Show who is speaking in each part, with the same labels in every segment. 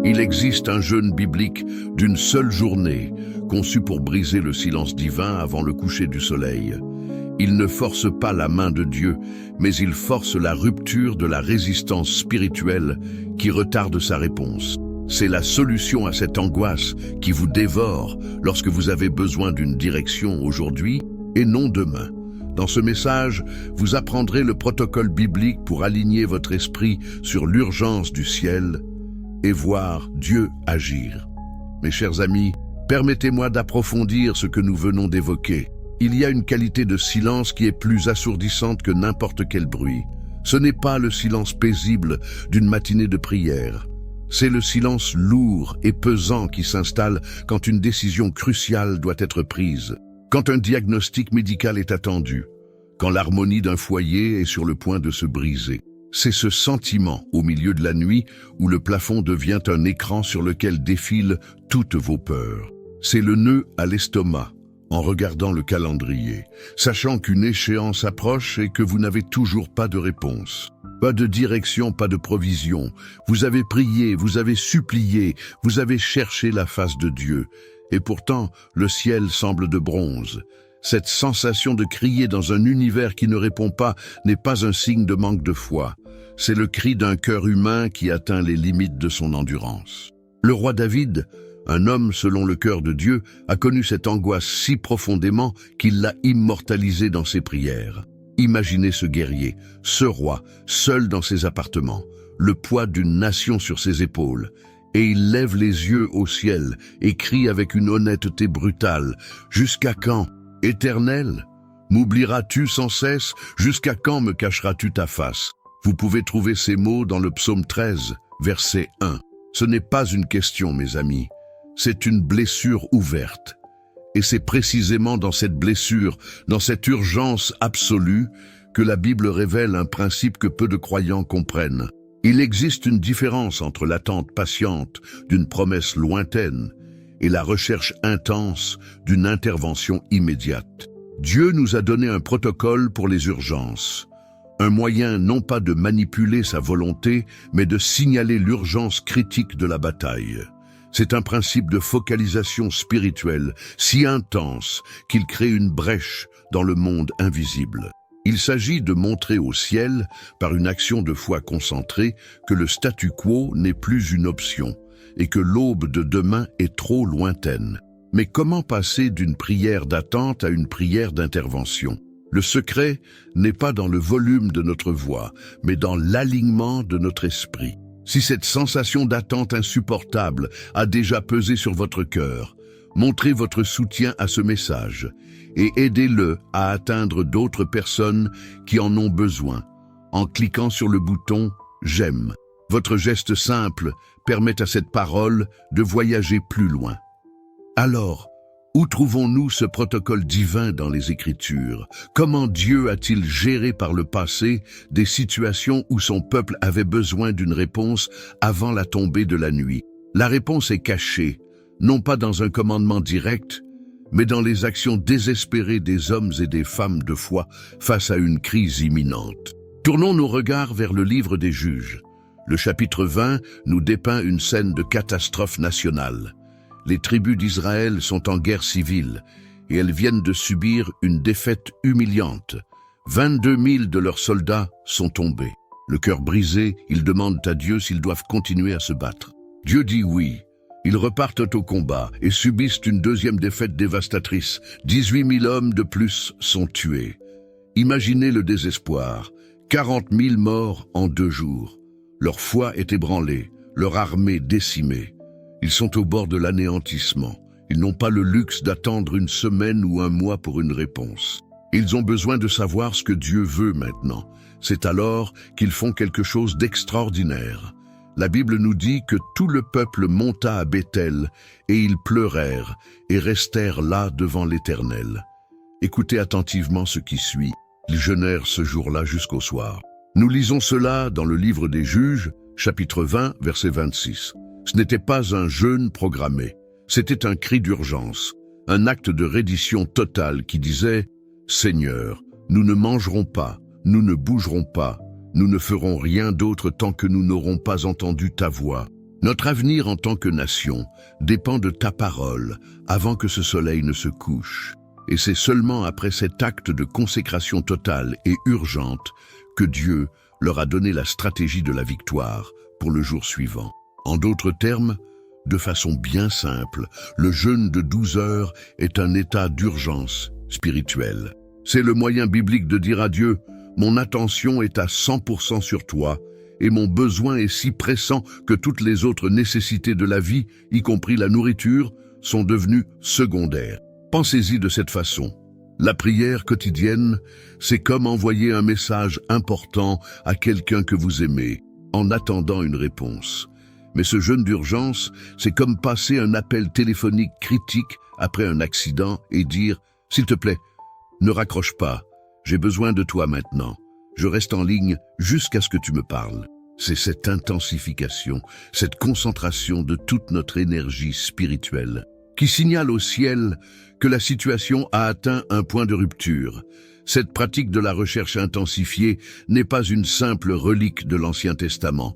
Speaker 1: Il existe un jeûne biblique d'une seule journée, conçu pour briser le silence divin avant le coucher du soleil. Il ne force pas la main de Dieu, mais il force la rupture de la résistance spirituelle qui retarde sa réponse. C'est la solution à cette angoisse qui vous dévore lorsque vous avez besoin d'une direction aujourd'hui et non demain. Dans ce message, vous apprendrez le protocole biblique pour aligner votre esprit sur l'urgence du ciel et voir Dieu agir. Mes chers amis, permettez-moi d'approfondir ce que nous venons d'évoquer. Il y a une qualité de silence qui est plus assourdissante que n'importe quel bruit. Ce n'est pas le silence paisible d'une matinée de prière. C'est le silence lourd et pesant qui s'installe quand une décision cruciale doit être prise, quand un diagnostic médical est attendu, quand l'harmonie d'un foyer est sur le point de se briser. C'est ce sentiment au milieu de la nuit où le plafond devient un écran sur lequel défilent toutes vos peurs. C'est le nœud à l'estomac en regardant le calendrier, sachant qu'une échéance approche et que vous n'avez toujours pas de réponse. Pas de direction, pas de provision. Vous avez prié, vous avez supplié, vous avez cherché la face de Dieu. Et pourtant, le ciel semble de bronze. Cette sensation de crier dans un univers qui ne répond pas n'est pas un signe de manque de foi. C'est le cri d'un cœur humain qui atteint les limites de son endurance. Le roi David, un homme selon le cœur de Dieu, a connu cette angoisse si profondément qu'il l'a immortalisée dans ses prières. Imaginez ce guerrier, ce roi, seul dans ses appartements, le poids d'une nation sur ses épaules. Et il lève les yeux au ciel et crie avec une honnêteté brutale. « Jusqu'à quand, Éternel? M'oublieras-tu sans cesse? Jusqu'à quand me cacheras-tu ta face ?» Vous pouvez trouver ces mots dans le psaume 13, verset 1. Ce n'est pas une question, mes amis, c'est une blessure ouverte. Et c'est précisément dans cette blessure, dans cette urgence absolue, que la Bible révèle un principe que peu de croyants comprennent. Il existe une différence entre l'attente patiente d'une promesse lointaine et la recherche intense d'une intervention immédiate. Dieu nous a donné un protocole pour les urgences, un moyen non pas de manipuler sa volonté, mais de signaler l'urgence critique de la bataille. C'est un principe de focalisation spirituelle si intense qu'il crée une brèche dans le monde invisible. Il s'agit de montrer au ciel, par une action de foi concentrée, que le statu quo n'est plus une option et que l'aube de demain est trop lointaine. Mais comment passer d'une prière d'attente à une prière d'intervention? Le secret n'est pas dans le volume de notre voix, mais dans l'alignement de notre esprit. Si cette sensation d'attente insupportable a déjà pesé sur votre cœur, montrez votre soutien à ce message et aidez-le à atteindre d'autres personnes qui en ont besoin en cliquant sur le bouton « J'aime ». Votre geste simple permet à cette parole de voyager plus loin. Alors, où trouvons-nous ce protocole divin dans les Écritures? Comment Dieu a-t-il géré par le passé des situations où son peuple avait besoin d'une réponse avant la tombée de la nuit? La réponse est cachée, non pas dans un commandement direct, mais dans les actions désespérées des hommes et des femmes de foi face à une crise imminente. Tournons nos regards vers le livre des Juges. Le chapitre 20 nous dépeint une scène de catastrophe nationale. Les tribus d'Israël sont en guerre civile et elles viennent de subir une défaite humiliante. 22 000 de leurs soldats sont tombés. Le cœur brisé, ils demandent à Dieu s'ils doivent continuer à se battre. Dieu dit oui. Ils repartent au combat et subissent une deuxième défaite dévastatrice. 18 000 hommes de plus sont tués. Imaginez le désespoir. 40 000 morts en 2 jours. Leur foi est ébranlée, leur armée décimée. Ils sont au bord de l'anéantissement. Ils n'ont pas le luxe d'attendre une semaine ou un mois pour une réponse. Ils ont besoin de savoir ce que Dieu veut maintenant. C'est alors qu'ils font quelque chose d'extraordinaire. La Bible nous dit que tout le peuple monta à Béthel et ils pleurèrent et restèrent là devant l'Éternel. Écoutez attentivement ce qui suit. Ils jeûnèrent ce jour-là jusqu'au soir. Nous lisons cela dans le livre des Juges, chapitre 20, verset 26. Ce n'était pas un jeûne programmé, c'était un cri d'urgence, un acte de reddition totale qui disait « Seigneur, nous ne mangerons pas, nous ne bougerons pas, nous ne ferons rien d'autre tant que nous n'aurons pas entendu ta voix. Notre avenir en tant que nation dépend de ta parole avant que ce soleil ne se couche. Et c'est seulement après cet acte de consécration totale et urgente que Dieu leur a donné la stratégie de la victoire pour le jour suivant. En d'autres termes, de façon bien simple, le jeûne de 12 heures est un état d'urgence spirituelle. C'est le moyen biblique de dire à Dieu « Mon attention est à 100% sur toi et mon besoin est si pressant que toutes les autres nécessités de la vie, y compris la nourriture, sont devenues secondaires. » Pensez-y de cette façon. La prière quotidienne, c'est comme envoyer un message important à quelqu'un que vous aimez, en attendant une réponse. Mais ce jeûne d'urgence, c'est comme passer un appel téléphonique critique après un accident et dire « S'il te plaît, ne raccroche pas, j'ai besoin de toi maintenant. Je reste en ligne jusqu'à ce que tu me parles. » C'est cette intensification, cette concentration de toute notre énergie spirituelle qui signale au ciel que la situation a atteint un point de rupture. Cette pratique de la recherche intensifiée n'est pas une simple relique de l'Ancien Testament.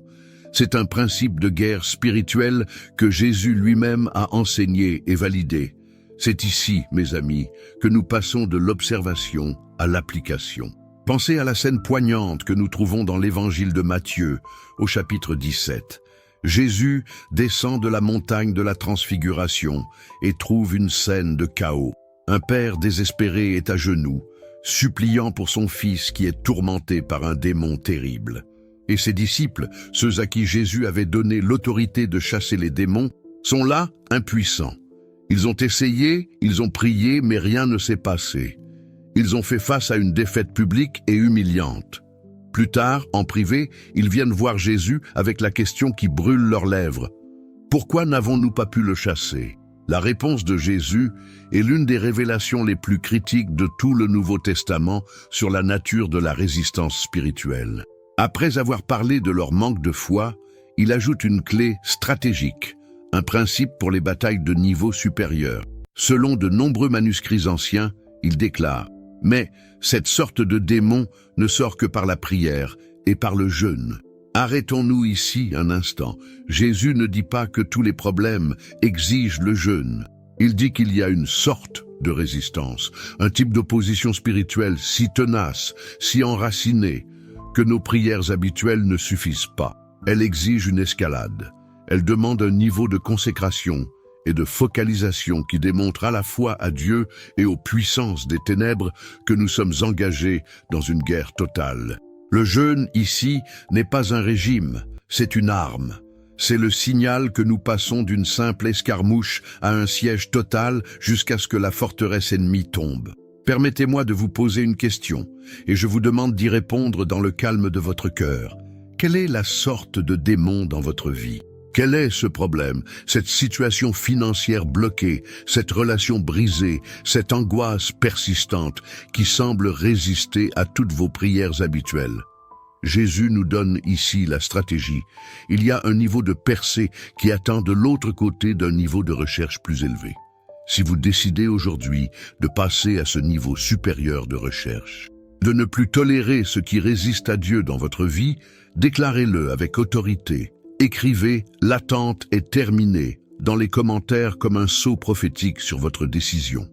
Speaker 1: C'est un principe de guerre spirituelle que Jésus lui-même a enseigné et validé. C'est ici, mes amis, que nous passons de l'observation à l'application. Pensez à la scène poignante que nous trouvons dans l'évangile de Matthieu, au chapitre 17. Jésus descend de la montagne de la Transfiguration et trouve une scène de chaos. Un père désespéré est à genoux, suppliant pour son fils qui est tourmenté par un démon terrible. Et ses disciples, ceux à qui Jésus avait donné l'autorité de chasser les démons, sont là, impuissants. Ils ont essayé, ils ont prié, mais rien ne s'est passé. Ils ont fait face à une défaite publique et humiliante. Plus tard, en privé, ils viennent voir Jésus avec la question qui brûle leurs lèvres. Pourquoi n'avons-nous pas pu le chasser? La réponse de Jésus est l'une des révélations les plus critiques de tout le Nouveau Testament sur la nature de la résistance spirituelle. Après avoir parlé de leur manque de foi, il ajoute une clé stratégique, un principe pour les batailles de niveau supérieur. Selon de nombreux manuscrits anciens, il déclare « Mais cette sorte de démon ne sort que par la prière et par le jeûne. » Arrêtons-nous ici un instant. Jésus ne dit pas que tous les problèmes exigent le jeûne. Il dit qu'il y a une sorte de résistance, un type d'opposition spirituelle si tenace, si enracinée, que nos prières habituelles ne suffisent pas. Elle exige une escalade. Elle demande un niveau de consécration et de focalisation qui démontre à la fois à Dieu et aux puissances des ténèbres que nous sommes engagés dans une guerre totale. Le jeûne, ici, n'est pas un régime, c'est une arme. C'est le signal que nous passons d'une simple escarmouche à un siège total jusqu'à ce que la forteresse ennemie tombe. Permettez-moi de vous poser une question, et je vous demande d'y répondre dans le calme de votre cœur. Quelle est la sorte de démon dans votre vie? Quel est ce problème, cette situation financière bloquée, cette relation brisée, cette angoisse persistante qui semble résister à toutes vos prières habituelles? Jésus nous donne ici la stratégie. Il y a un niveau de percée qui attend de l'autre côté d'un niveau de recherche plus élevé. Si vous décidez aujourd'hui de passer à ce niveau supérieur de recherche, de ne plus tolérer ce qui résiste à Dieu dans votre vie, déclarez-le avec autorité. Écrivez « L'attente est terminée » dans les commentaires comme un sceau prophétique sur votre décision.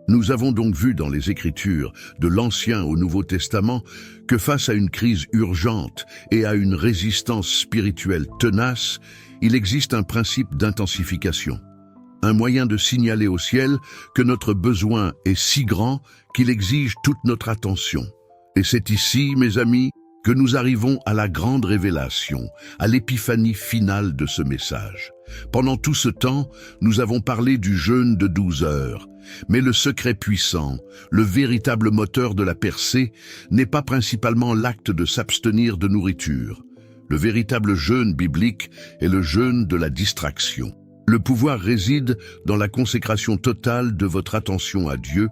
Speaker 1: Nous avons donc vu dans les Écritures, de l'Ancien au Nouveau Testament, que face à une crise urgente et à une résistance spirituelle tenace, il existe un principe d'intensification. Un moyen de signaler au ciel que notre besoin est si grand qu'il exige toute notre attention. Et c'est ici, mes amis, que nous arrivons à la grande révélation, à l'épiphanie finale de ce message. Pendant tout ce temps, nous avons parlé du jeûne de 12 heures. Mais le secret puissant, le véritable moteur de la percée, n'est pas principalement l'acte de s'abstenir de nourriture. Le véritable jeûne biblique est le jeûne de la distraction. Le pouvoir réside dans la consécration totale de votre attention à Dieu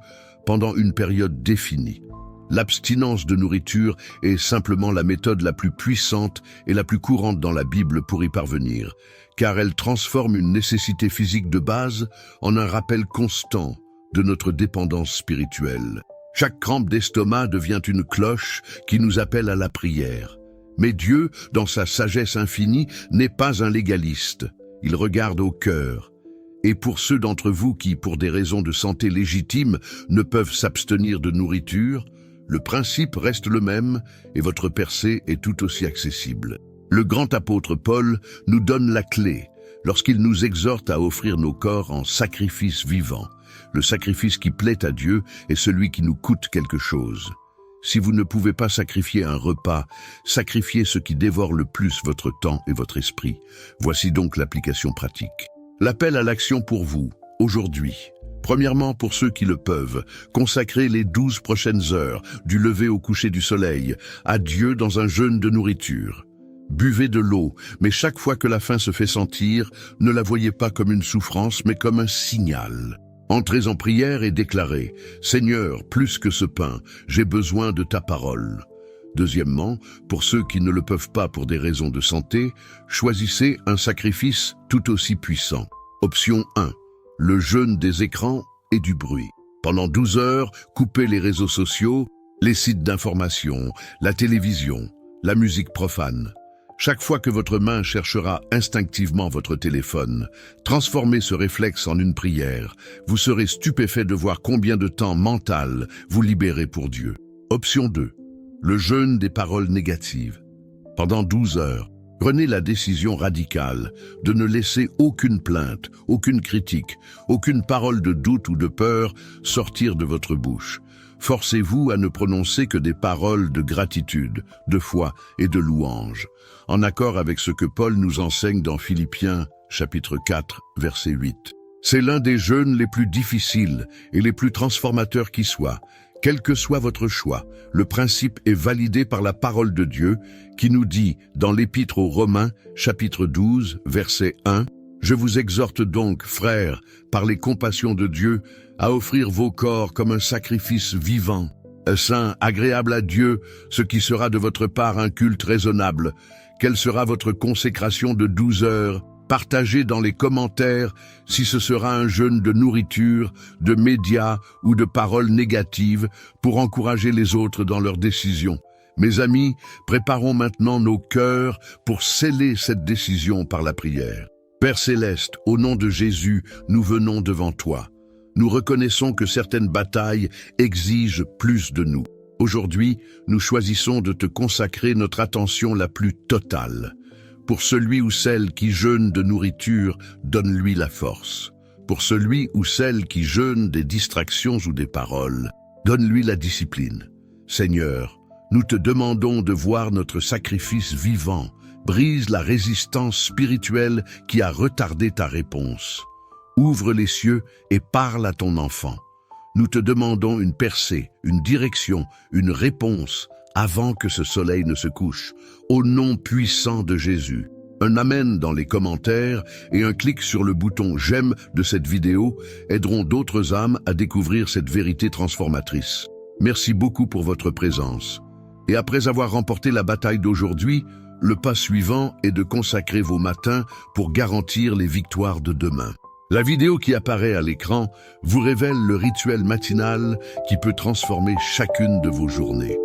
Speaker 1: pendant une période définie. L'abstinence de nourriture est simplement la méthode la plus puissante et la plus courante dans la Bible pour y parvenir, car elle transforme une nécessité physique de base en un rappel constant de notre dépendance spirituelle. Chaque crampe d'estomac devient une cloche qui nous appelle à la prière. Mais Dieu, dans sa sagesse infinie, n'est pas un légaliste. Il regarde au cœur. Et pour ceux d'entre vous qui, pour des raisons de santé légitimes, ne peuvent s'abstenir de nourriture, le principe reste le même et votre percée est tout aussi accessible. Le grand apôtre Paul nous donne la clé lorsqu'il nous exhorte à offrir nos corps en sacrifice vivant. Le sacrifice qui plaît à Dieu est celui qui nous coûte quelque chose. Si vous ne pouvez pas sacrifier un repas, sacrifiez ce qui dévore le plus votre temps et votre esprit. Voici donc l'application pratique. L'appel à l'action pour vous, aujourd'hui. Premièrement, pour ceux qui le peuvent, consacrez les 12 prochaines heures, du lever au coucher du soleil, à Dieu dans un jeûne de nourriture. Buvez de l'eau, mais chaque fois que la faim se fait sentir, ne la voyez pas comme une souffrance, mais comme un signal. Entrez en prière et déclarez « Seigneur, plus que ce pain, j'ai besoin de ta parole ». Deuxièmement, pour ceux qui ne le peuvent pas pour des raisons de santé, choisissez un sacrifice tout aussi puissant. Option 1. Le jeûne des écrans et du bruit. Pendant 12 heures, coupez les réseaux sociaux, les sites d'information, la télévision, la musique profane. Chaque fois que votre main cherchera instinctivement votre téléphone, transformez ce réflexe en une prière. Vous serez stupéfait de voir combien de temps mental vous libérez pour Dieu. Option 2. Le jeûne des paroles négatives. Pendant 12 heures, prenez la décision radicale de ne laisser aucune plainte, aucune critique, aucune parole de doute ou de peur sortir de votre bouche. Forcez-vous à ne prononcer que des paroles de gratitude, de foi et de louange, en accord avec ce que Paul nous enseigne dans Philippiens, chapitre 4, verset 8. C'est l'un des jeûnes les plus difficiles et les plus transformateurs qui soient. Quel que soit votre choix, le principe est validé par la parole de Dieu qui nous dit dans l'Épître aux Romains, chapitre 12, verset 1, « Je vous exhorte donc, frères, par les compassions de Dieu, à offrir vos corps comme un sacrifice vivant, saint, agréable à Dieu, ce qui sera de votre part un culte raisonnable. Quelle sera votre consécration de 12 heures ? Partagez dans les commentaires si ce sera un jeûne de nourriture, de médias ou de paroles négatives pour encourager les autres dans leurs décisions. Mes amis, préparons maintenant nos cœurs pour sceller cette décision par la prière. Père Céleste, au nom de Jésus, nous venons devant toi. Nous reconnaissons que certaines batailles exigent plus de nous. Aujourd'hui, nous choisissons de te consacrer notre attention la plus totale. Pour celui ou celle qui jeûne de nourriture, donne-lui la force. Pour celui ou celle qui jeûne des distractions ou des paroles, donne-lui la discipline. Seigneur, nous te demandons de voir notre sacrifice vivant, brise la résistance spirituelle qui a retardé ta réponse. Ouvre les cieux et parle à ton enfant. Nous te demandons une percée, une direction, une réponse avant que ce soleil ne se couche, au nom puissant de Jésus. Un amen dans les commentaires et un clic sur le bouton « J'aime » de cette vidéo aideront d'autres âmes à découvrir cette vérité transformatrice. Merci beaucoup pour votre présence. Et après avoir remporté la bataille d'aujourd'hui, le pas suivant est de consacrer vos matins pour garantir les victoires de demain. La vidéo qui apparaît à l'écran vous révèle le rituel matinal qui peut transformer chacune de vos journées.